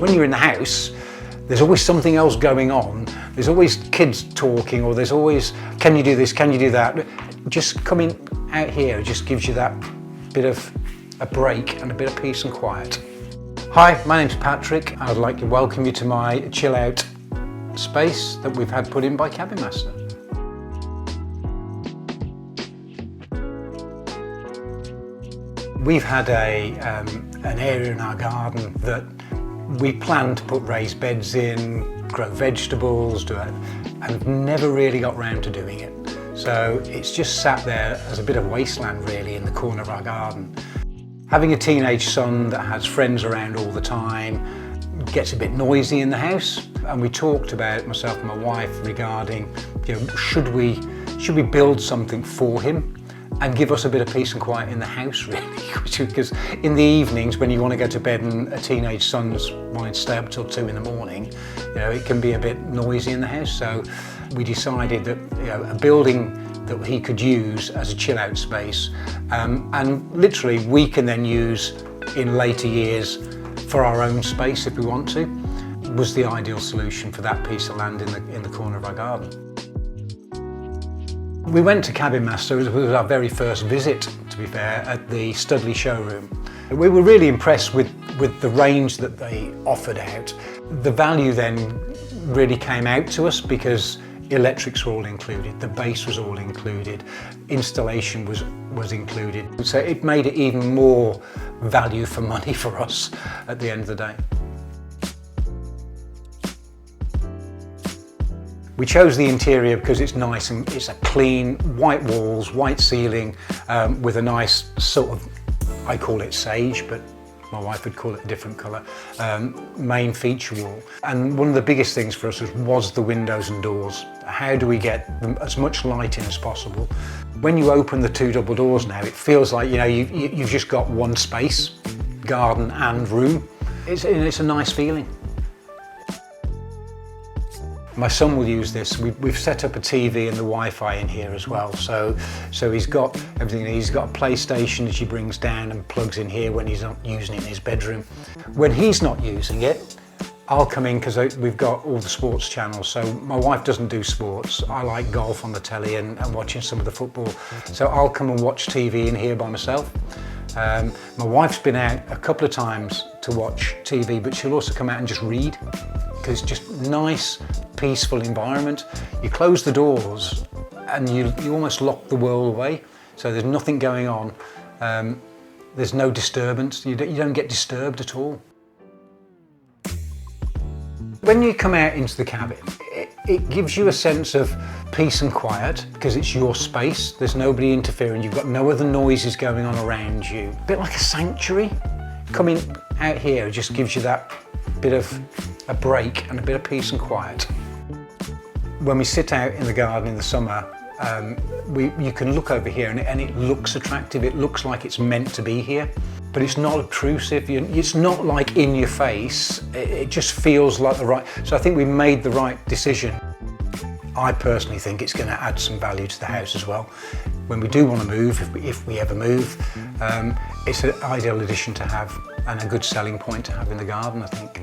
when you're in the house, there's always something else going on. There's always kids talking, or there's always, can you do this, can you do that? Just coming out here just gives you that bit of a break and a bit of peace and quiet. Hi, my name's Patrick. I'd like to welcome you to my chill out space that we've had put in by Cabin Master. We've had an area in our garden that we planned to put raised beds in, grow vegetables, and never really got round to doing it. So it's just sat there as a bit of wasteland really in the corner of our garden. Having a teenage son that has friends around all the time gets a bit noisy in the house, and we talked about, myself and my wife, regarding, should we build something for him and give us a bit of peace and quiet in the house really, because in the evenings when you want to go to bed and a teenage son's wanting to stay up till 2 in the morning, it can be a bit noisy in the house. So we decided that a building that he could use as a chill out space, and literally we can then use in later years for our own space if we want to, was the ideal solution for that piece of land in the corner of our garden. We went to Cabin Master. It was our very first visit, to be fair, at the Studley showroom. We were really impressed with the range that they offered out. The value then really came out to us because electrics were all included, the base was all included, installation was included. So it made it even more value for money for us at the end of the day. We chose the interior because it's nice and it's a clean, white walls, white ceiling, with a nice sort of, I call it sage, but my wife would call it a different colour, main feature wall. And one of the biggest things for us was the windows and doors. How do we get as much light in as possible? When you open the 2 double doors now, it feels like you've just got one space, garden and room. It's a nice feeling. My son will use this. We've set up a TV and the Wi-Fi in here as well. So he's got everything. He's got a PlayStation that he brings down and plugs in here when he's not using it in his bedroom. When he's not using it, I'll come in because we've got all the sports channels. So my wife doesn't do sports. I like golf on the telly and watching some of the football. So I'll come and watch TV in here by myself. My wife's been out a couple of times to watch TV, but she'll also come out and just read, because it's just nice, peaceful environment. You close the doors and you almost lock the world away, so there's nothing going on. There's no disturbance. You don't get disturbed at all. When you come out into the cabin, it gives you a sense of peace and quiet because it's your space. There's nobody interfering. You've got no other noises going on around you. A bit like a sanctuary. Coming out here just gives you that bit of a break and a bit of peace and quiet. When we sit out in the garden in the summer, you can look over here and it looks attractive. It looks like it's meant to be here, but it's not obtrusive. It's not like in your face. It just feels like the right. So I think we made the right decision. I personally think it's going to add some value to the house as well. When we do want to move, if we ever move, it's an ideal addition to have and a good selling point to have in the garden, I think.